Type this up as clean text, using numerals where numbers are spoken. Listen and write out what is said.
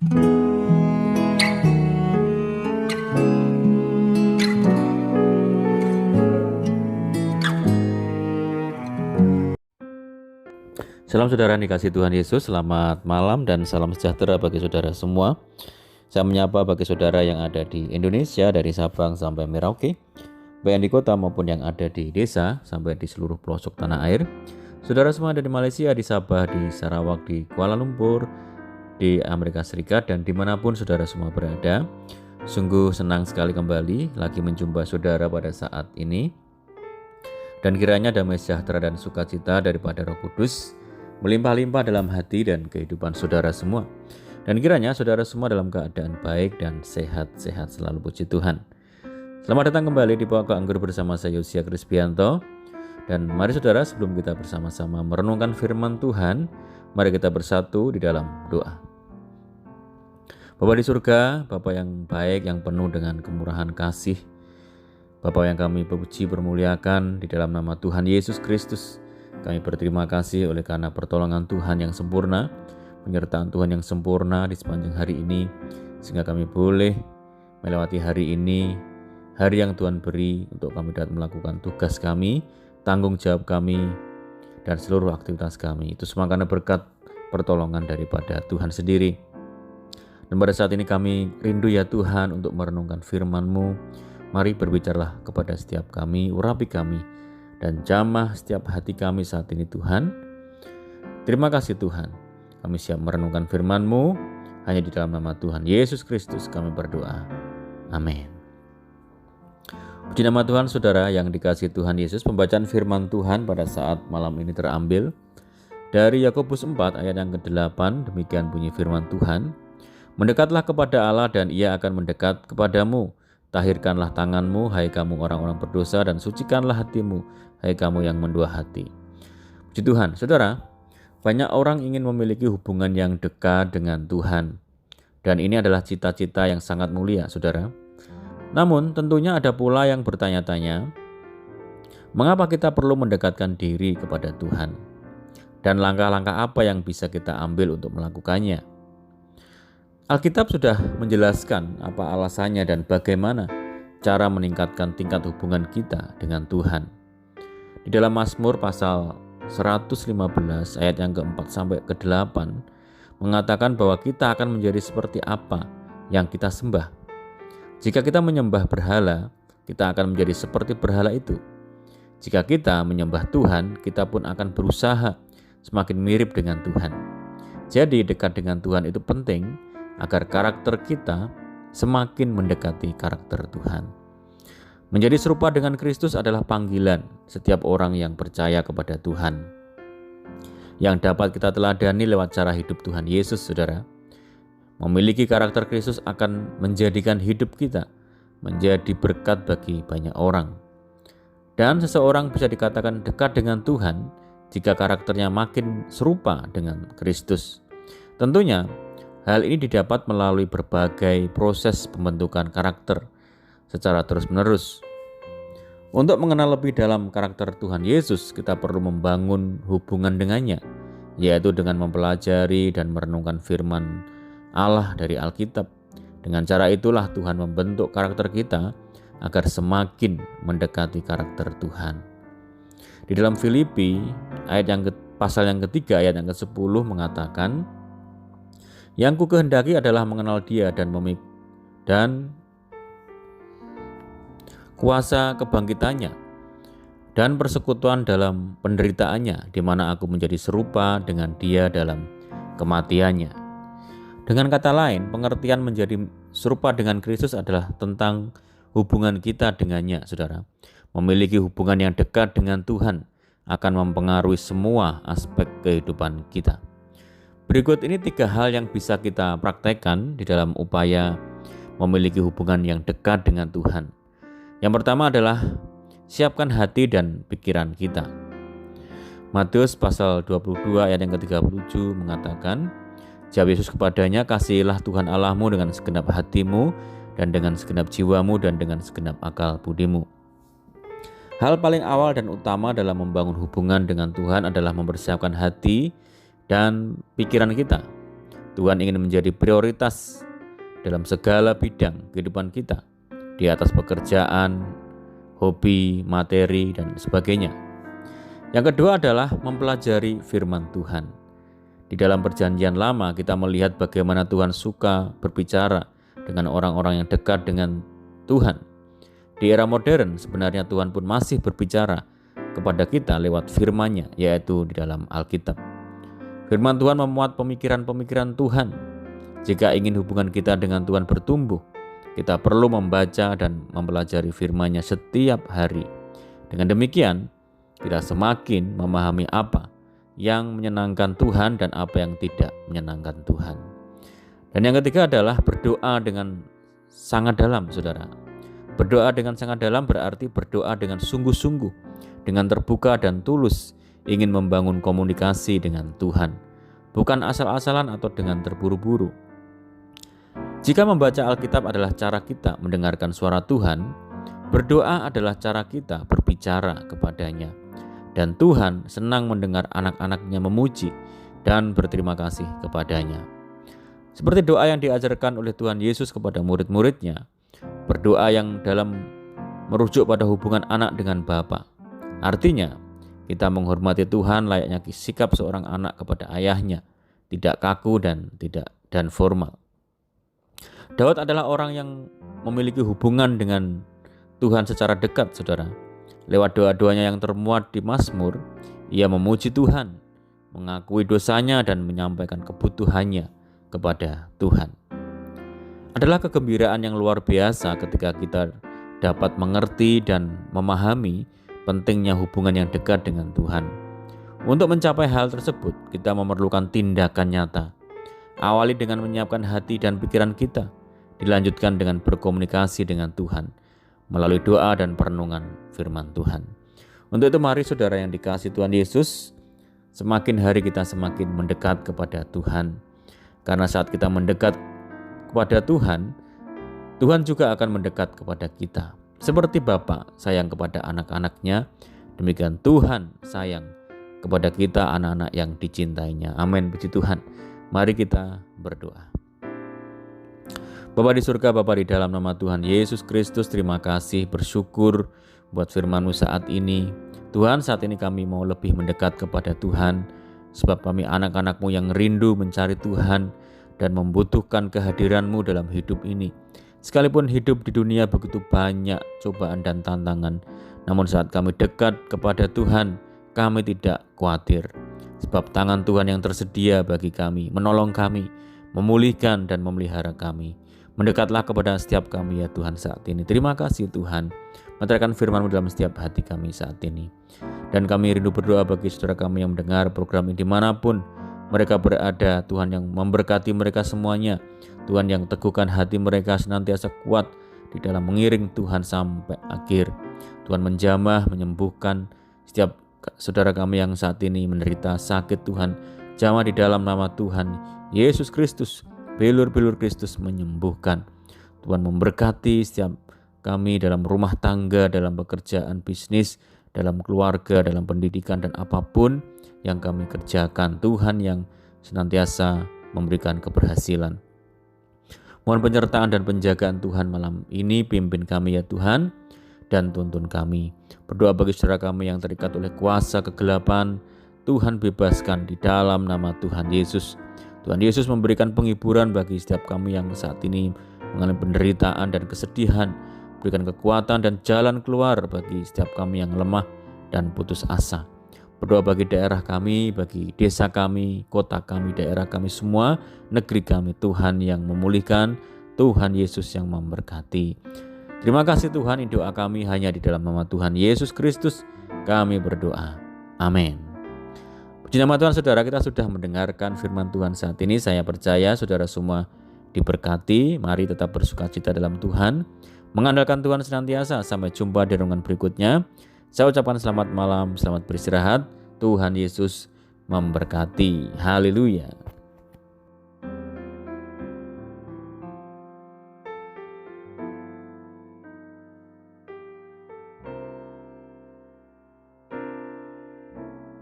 Salam saudara yang dikasihi Tuhan Yesus, selamat malam dan salam sejahtera bagi saudara semua. Saya menyapa bagi saudara yang ada di Indonesia dari Sabang sampai Merauke, baik yang di kota maupun yang ada di desa sampai di seluruh pelosok tanah air. Saudara semua ada di Malaysia, di Sabah, di Sarawak, di Kuala Lumpur, di Amerika Serikat dan dimanapun saudara semua berada. Sungguh senang sekali kembali lagi menjumpa saudara pada saat ini. Dan kiranya damai sejahtera dan sukacita daripada Roh Kudus melimpah-limpah dalam hati dan kehidupan saudara semua. Dan kiranya saudara semua dalam keadaan baik dan sehat-sehat selalu, puji Tuhan. Selamat datang kembali di Pokok Anggur bersama saya Yosia Krisbianto. Dan mari saudara, sebelum kita bersama-sama merenungkan firman Tuhan, mari kita bersatu di dalam doa. Bapa di surga, Bapa yang baik, yang penuh dengan kemurahan kasih, Bapa yang kami puji permuliakan di dalam nama Tuhan Yesus Kristus. Kami berterima kasih oleh karena pertolongan Tuhan yang sempurna, penyertaan Tuhan yang sempurna di sepanjang hari ini, sehingga kami boleh melewati hari ini, hari yang Tuhan beri untuk kami dapat melakukan tugas kami, tanggung jawab kami, dan seluruh aktivitas kami. Itu semua karena berkat pertolongan daripada Tuhan sendiri. Dan pada saat ini kami rindu ya Tuhan untuk merenungkan firman-Mu. Mari berbicaralah kepada setiap kami, urapi kami, dan jamah setiap hati kami saat ini Tuhan. Terima kasih Tuhan, kami siap merenungkan firman-Mu, hanya di dalam nama Tuhan Yesus Kristus kami berdoa. Amin. Puji nama Tuhan saudara yang dikasihi Tuhan Yesus. Pembacaan firman Tuhan pada saat malam ini terambil dari Yakobus 4 ayat yang ke-8. Demikian bunyi firman Tuhan. Mendekatlah kepada Allah dan Ia akan mendekat kepadamu. Tahirkanlah tanganmu, hai kamu orang-orang berdosa, dan sucikanlah hatimu, hai kamu yang mendua hati. Puji Tuhan, saudara, banyak orang ingin memiliki hubungan yang dekat dengan Tuhan. Dan ini adalah cita-cita yang sangat mulia, saudara. Namun, tentunya ada pula yang bertanya-tanya, mengapa kita perlu mendekatkan diri kepada Tuhan? Dan langkah-langkah apa yang bisa kita ambil untuk melakukannya? Alkitab sudah menjelaskan apa alasannya dan bagaimana cara meningkatkan tingkat hubungan kita dengan Tuhan. Di dalam Mazmur pasal 115 ayat yang ke-4 sampai ke-8 mengatakan bahwa kita akan menjadi seperti apa yang kita sembah. Jika kita menyembah berhala, kita akan menjadi seperti berhala itu. Jika kita menyembah Tuhan, kita pun akan berusaha semakin mirip dengan Tuhan. Jadi dekat dengan Tuhan itu penting agar karakter kita semakin mendekati karakter Tuhan. Menjadi serupa dengan Kristus adalah panggilan setiap orang yang percaya kepada Tuhan, yang dapat kita teladani lewat cara hidup Tuhan Yesus, saudara. Memiliki karakter Kristus akan menjadikan hidup kita menjadi berkat bagi banyak orang. Dan seseorang bisa dikatakan dekat dengan Tuhan jika karakternya makin serupa dengan Kristus. Tentunya hal ini didapat melalui berbagai proses pembentukan karakter secara terus-menerus. Untuk mengenal lebih dalam karakter Tuhan Yesus, kita perlu membangun hubungan dengannya, yaitu dengan mempelajari dan merenungkan firman Allah dari Alkitab. Dengan cara itulah Tuhan membentuk karakter kita agar semakin mendekati karakter Tuhan. Di dalam Filipi, pasal yang ketiga ayat yang ke-10 mengatakan, yang ku kehendaki adalah mengenal Dia dan kuasa kebangkitannya dan persekutuan dalam penderitaannya, di mana aku menjadi serupa dengan Dia dalam kematiannya. Dengan kata lain, pengertian menjadi serupa dengan Kristus adalah tentang hubungan kita dengannya, saudara. Memiliki hubungan yang dekat dengan Tuhan akan mempengaruhi semua aspek kehidupan kita. Berikut ini 3 hal yang bisa kita praktekkan di dalam upaya memiliki hubungan yang dekat dengan Tuhan. Yang pertama adalah siapkan hati dan pikiran kita. Matius pasal 22 ayat yang ke-37 mengatakan, jawab Yesus kepadanya, kasihilah Tuhan Allahmu dengan segenap hatimu dan dengan segenap jiwamu dan dengan segenap akal budimu. Hal paling awal dan utama dalam membangun hubungan dengan Tuhan adalah mempersiapkan hati dan pikiran kita. Tuhan ingin menjadi prioritas dalam segala bidang kehidupan kita, di atas pekerjaan, hobi, materi, dan sebagainya. Yang kedua adalah mempelajari firman Tuhan. Di dalam Perjanjian Lama kita melihat bagaimana Tuhan suka berbicara dengan orang-orang yang dekat dengan Tuhan. Di era modern sebenarnya Tuhan pun masih berbicara kepada kita lewat firman-Nya, yaitu di dalam Alkitab. Firman Tuhan memuat pemikiran-pemikiran Tuhan. Jika ingin hubungan kita dengan Tuhan bertumbuh, kita perlu membaca dan mempelajari firman-Nya setiap hari. Dengan demikian, kita semakin memahami apa yang menyenangkan Tuhan dan apa yang tidak menyenangkan Tuhan. Dan yang ketiga adalah berdoa dengan sangat dalam, saudara. Berdoa dengan sangat dalam berarti berdoa dengan sungguh-sungguh, dengan terbuka dan tulus, ingin membangun komunikasi dengan Tuhan, bukan asal-asalan atau dengan terburu-buru. Jika membaca Alkitab adalah cara kita mendengarkan suara Tuhan, berdoa adalah cara kita berbicara kepadanya. Dan Tuhan senang mendengar anak-anaknya memuji dan berterima kasih kepadanya. Seperti doa yang diajarkan oleh Tuhan Yesus kepada murid-muridnya, berdoa yang dalam merujuk pada hubungan anak dengan Bapa. Artinya, kita menghormati Tuhan layaknya sikap seorang anak kepada ayahnya, tidak kaku dan formal. Daud adalah orang yang memiliki hubungan dengan Tuhan secara dekat, saudara. Lewat doa-doanya yang termuat di Mazmur, ia memuji Tuhan, mengakui dosanya dan menyampaikan kebutuhannya kepada Tuhan. Adalah kegembiraan yang luar biasa ketika kita dapat mengerti dan memahami pentingnya hubungan yang dekat dengan Tuhan. Untuk mencapai hal tersebut, kita memerlukan tindakan nyata. Awali dengan menyiapkan hati dan pikiran kita, dilanjutkan dengan berkomunikasi dengan Tuhan melalui doa dan perenungan firman Tuhan. Untuk itu mari saudara yang dikasihi Tuhan Yesus, semakin hari kita semakin mendekat kepada Tuhan. Karena saat kita mendekat kepada Tuhan, Tuhan juga akan mendekat kepada kita. Seperti Bapa sayang kepada anak-anaknya, demikian Tuhan sayang kepada kita anak-anak yang dicintainya. Amin, puji Tuhan. Mari kita berdoa. Bapa di surga, Bapa di dalam nama Tuhan Yesus Kristus, terima kasih, bersyukur buat firman-Mu saat ini. Tuhan, saat ini kami mau lebih mendekat kepada Tuhan, sebab kami anak-anak-Mu yang rindu mencari Tuhan dan membutuhkan kehadiran-Mu dalam hidup ini. Sekalipun hidup di dunia begitu banyak cobaan dan tantangan, namun saat kami dekat kepada Tuhan, kami tidak khawatir. Sebab tangan Tuhan yang tersedia bagi kami, menolong kami, memulihkan dan memelihara kami. Mendekatlah kepada setiap kami ya Tuhan saat ini. Terima kasih Tuhan, menyatakan firman-Mu dalam setiap hati kami saat ini. Dan kami rindu berdoa bagi saudara kami yang mendengar program ini dimanapun mereka berada. Tuhan yang memberkati mereka semuanya. Tuhan yang teguhkan hati mereka senantiasa kuat di dalam mengiring Tuhan sampai akhir. Tuhan menjamah, menyembuhkan setiap saudara kami yang saat ini menderita sakit. Tuhan jamah di dalam nama Tuhan Yesus Kristus. Bilur-bilur Kristus menyembuhkan. Tuhan memberkati setiap kami dalam rumah tangga, dalam pekerjaan, bisnis, dalam keluarga, dalam pendidikan dan apapun yang kami kerjakan. Tuhan yang senantiasa memberikan keberhasilan. Mohon penyertaan dan penjagaan Tuhan malam ini, pimpin kami ya Tuhan dan tuntun kami. Berdoa bagi saudara kami yang terikat oleh kuasa kegelapan, Tuhan bebaskan di dalam nama Tuhan Yesus. Tuhan Yesus memberikan penghiburan bagi setiap kami yang saat ini mengalami penderitaan dan kesedihan. Berikan kekuatan dan jalan keluar bagi setiap kami yang lemah dan putus asa. Berdoa bagi daerah kami, bagi desa kami, kota kami, daerah kami semua, negeri kami. Tuhan yang memulihkan, Tuhan Yesus yang memberkati. Terima kasih Tuhan, doa kami hanya di dalam nama Tuhan Yesus Kristus kami berdoa. Amin. Puji nama Tuhan, saudara, kita sudah mendengarkan firman Tuhan saat ini. Saya percaya saudara semua diberkati. Mari tetap bersukacita dalam Tuhan, mengandalkan Tuhan senantiasa. Sampai jumpa di renungan berikutnya. Saya ucapkan selamat malam, selamat beristirahat. Tuhan Yesus memberkati. Haleluya.